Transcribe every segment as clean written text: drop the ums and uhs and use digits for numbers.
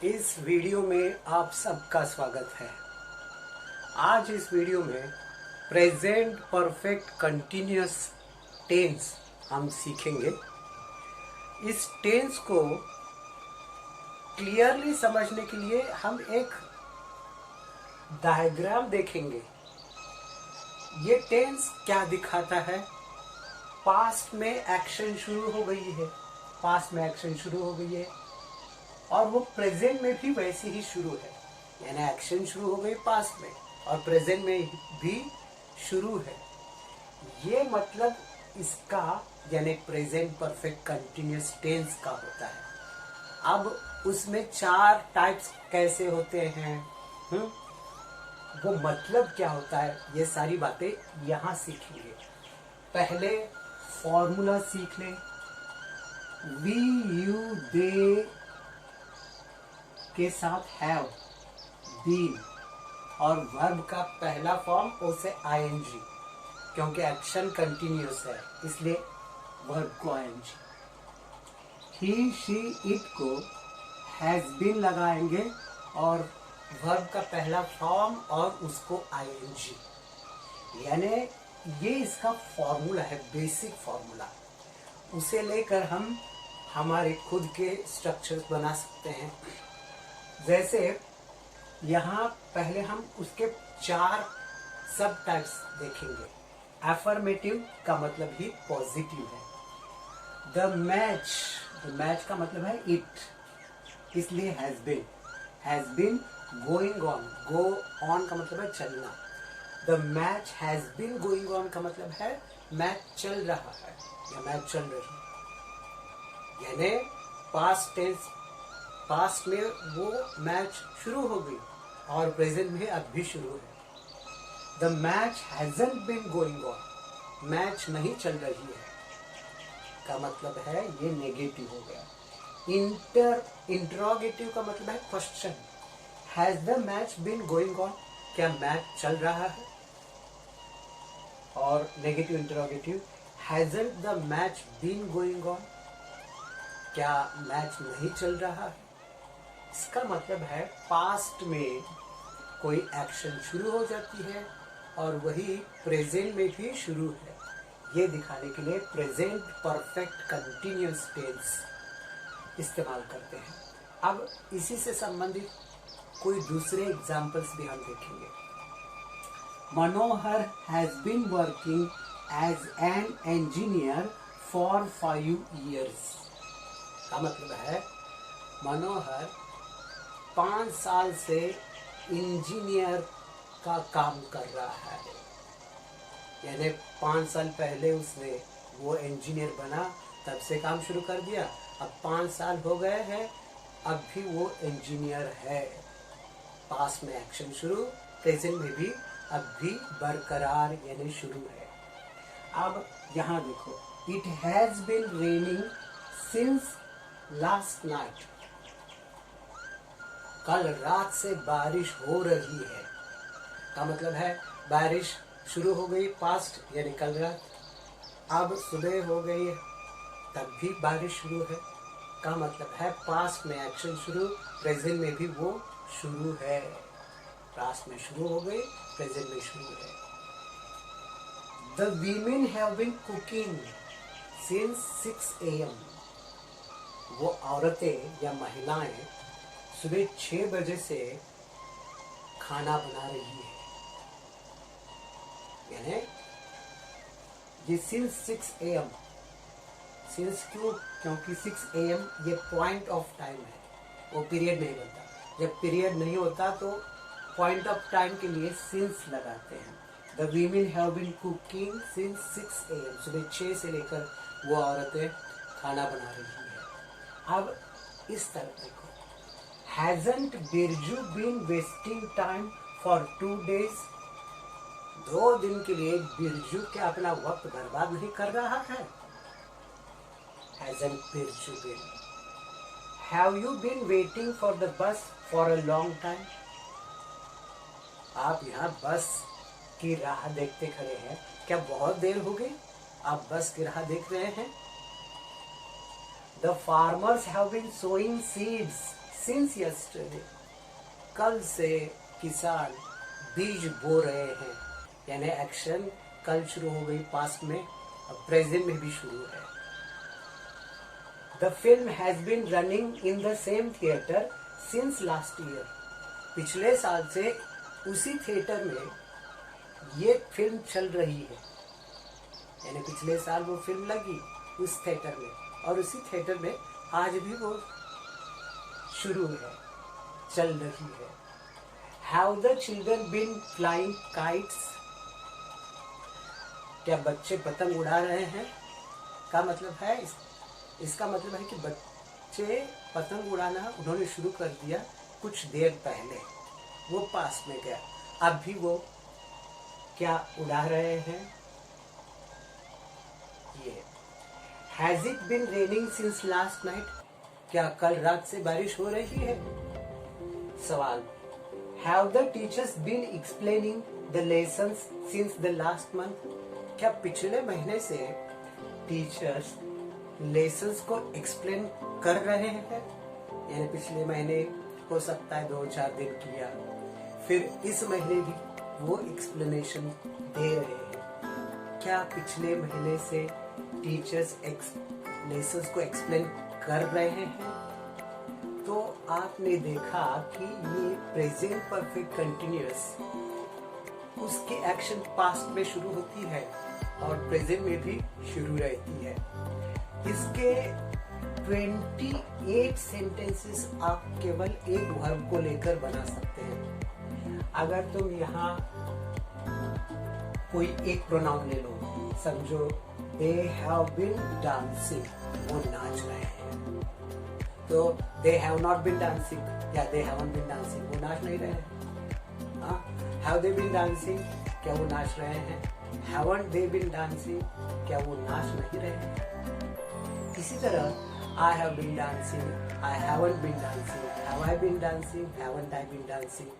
इस वीडियो में आप सबका स्वागत है। आज इस वीडियो में प्रेजेंट परफेक्ट कंटिन्यूअस टेंस हम सीखेंगे। इस टेंस को क्लियरली समझने के लिए हम एक डायग्राम देखेंगे। ये टेंस क्या दिखाता है? पास्ट में एक्शन शुरू हो गई है, और वो प्रेजेंट में भी वैसे ही शुरू है। यानी एक्शन शुरू हो गई पास्ट में और प्रेजेंट में भी शुरू है। ये मतलब इसका यानी प्रेजेंट परफेक्ट कंटिन्यूअस टेंस का होता है। अब उसमें 4 टाइप्स कैसे होते हैं, वो मतलब क्या होता है, ये सारी बातें यहाँ सीखेंगे। पहले फॉर्मूला सीख लें। वी यू दे के साथ हैव, बीन और वर्ब का पहला फॉर्म उसे आईएनजी, क्योंकि एक्शन कंटिन्यूअस है इसलिए वर्ब को आईएनजी। ही शी इट को हैज बीन लगाएंगे और वर्ब का पहला फॉर्म और उसको आईएनजी। यानी ये इसका फॉर्मूला है, बेसिक फॉर्मूला। उसे लेकर हम हमारे खुद के स्ट्रक्चर्स बना सकते हैं। जैसे यहाँ पहले हम उसके 4 सब टाइप्स देखेंगे। एफर्मेटिव का मतलब ही पॉजिटिव है। द मैच का मतलब है इट, इसलिए has been going on, go on का मतलब है चलना। The match has been going on का मतलब है मैच चल रहा है या मैच चल रही है। यानी पास्ट टेंस, पास्ट में वो मैच शुरू हो गई और प्रेजेंट में अब भी शुरू है। The match hasn't been going on, match नहीं चल रही है का मतलब है ये नेगेटिव हो गया। इंटरोगेटिव का मतलब है question. Has the match been going on, क्या मैच चल रहा है? और negative interrogative, hasn't the match been going on, क्या मैच नहीं चल रहा है? इसका मतलब है पास्ट में कोई एक्शन शुरू हो जाती है और वही प्रेजेंट में भी शुरू है। ये दिखाने के लिए प्रेजेंट परफेक्ट कंटिन्यूअस टेंस इस्तेमाल करते हैं। अब इसी से संबंधित कोई दूसरे एग्जाम्पल्स भी हम देखेंगे। Manohar has been working as an engineer for 5 years का मतलब है मनोहर 5 साल से इंजीनियर का काम कर रहा है। यानी 5 साल पहले उसने वो इंजीनियर बना, तब से काम शुरू कर दिया। अब 5 साल हो गए हैं, अब भी वो इंजीनियर है। पास्ट में एक्शन शुरू, प्रेजेंट में भी अब भी बरकरार यानी शुरू है। अब यहाँ देखो, it has been raining since last night, कल रात से बारिश हो रही है का मतलब है बारिश शुरू हो गई पास्ट यानी कल रात, अब सुबह हो गई तब भी बारिश शुरू है का मतलब है पास्ट में एक्शन शुरू, प्रेजेंट में भी वो शुरू है। पास्ट में शुरू हो गई, प्रेजेंट में शुरू है। The women have been cooking since 6 AM, वो औरतें या महिलाएं सुबह 6 बजे से खाना बना रही है। यानी ये सिंस 6 AM, सिंस क्यों? क्योंकि 6 AM ये पॉइंट ऑफ टाइम है, वो पीरियड नहीं बनता। जब पीरियड नहीं होता तो पॉइंट ऑफ टाइम के लिए सिंस लगाते हैं। The women have been cooking since 6 AM, सुबह 6 से लेकर वो औरतें खाना बना रही है। अब इस तरह देखो, hasn't Birju been wasting time for 2 days, 2 दिन के लिए बिरजू क्या अपना वक्त बर्बाद नहीं कर रहा है? Hasn't Birju been. Have you been waiting for the bus for a long time, आप यहाँ बस की राह देखते खड़े हैं, क्या बहुत देर हो गई आप बस की राह देख रहे हैं? The farmers have been sowing seeds since yesterday, कल से किसान बीज बो रहे हैं, यानी एक्शन कल शुरू हो गई पास्ट में, अब प्रेजेंट में भी शुरू है। The film has been running in the same theatre since last year, पिछले साल से उसी थिएटर में ये फिल्म चल रही है, यानी पिछले साल वो फिल्म लगी उस थिएटर में और उसी थिएटर में आज भी वो शुरू है, चल रही है। Have the children been flying kites? क्या बच्चे पतंग उड़ा रहे हैं का मतलब है इसका मतलब है कि बच्चे पतंग उड़ाना उन्होंने शुरू कर दिया कुछ देर पहले, वो पास में गया, अब भी वो क्या उड़ा रहे हैं ये। Has it been raining since last night? क्या कल रात से बारिश हो रही है? सवाल, Have the teachers been explaining the lessons since the last month? क्या पिछले महीने से टीचर्स लेसन्स को एक्सप्लेन कर रहे हैं? यानी पिछले महीने हो सकता है 2-4 दिन किया, फिर इस महीने भी वो एक्सप्लेनेशन दे रहे हैं। क्या पिछले महीने से टीचर्स लेसन्स को एक्सप्लेन कर रहे हैं? तो आपने देखा कि ये प्रेजेंट परफेक्ट कंटिन्यूअस, उसकी एक्शन पास्ट में शुरू होती है और प्रेजेंट में भी शुरू रहती है। इसके 28 सेंटेंसेस आप केवल एक वर्ब को लेकर बना सकते हैं। अगर तुम यहाँ कोई एक प्रोनाउन ले लो, समझो दे हैव बीन डांसिंग, वो नाच रहे हैं, तो they have not been dancing या they haven't been dancing, वो नाच नहीं रहे हैं। Have they been dancing, क्या वो नाच रहे हैं? Haven't they been dancing, क्या वो नाच नहीं रहे हैं? इसी तरह I have been dancing, I haven't been dancing, have I been dancing, haven't I been dancing,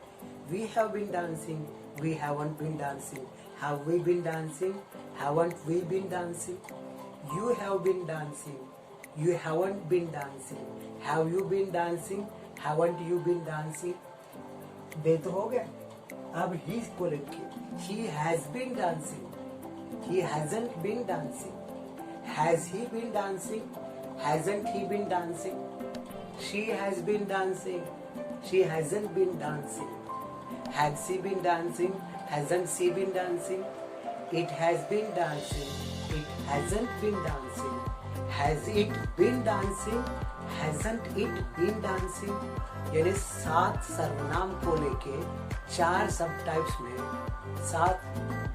we have been dancing, we haven't been dancing, have we been dancing, haven't we been dancing, you have been dancing, you haven't been dancing, have you been dancing, haven't you been dancing। दे तो हो गया। अब he को लिखिए, he has been dancing, he hasn't been dancing, has he been dancing, hasn't he been dancing, she has been dancing, she hasn't been dancing, has she been dancing, hasn't she been dancing, it has been dancing, it hasn't been dancing, has it been dancing, hasn't it been dancing। यानी 7 सर्वनाम को लेके 4 सब types में 7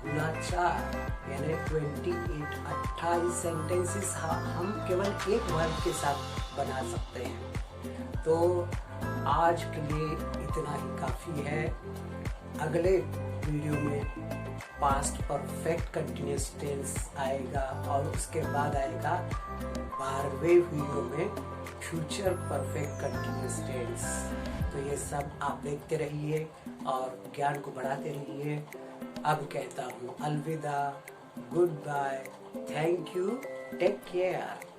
गुना 4 यानी 28 sentences हम केवल एक वर्ब के साथ बना सकते हैं। तो आज के लिए इतना ही काफ़ी है। अगले वीडियो में पास्ट परफेक्ट कंटिन्यूअस टेंस आएगा और उसके बाद आएगा 12वें वीडियो में फ्यूचर परफेक्ट कंटिन्यूअस टेंस। तो ये सब आप देखते रहिए और ज्ञान को बढ़ाते रहिए। अब कहता हूँ अलविदा, goodbye, thank you, take care.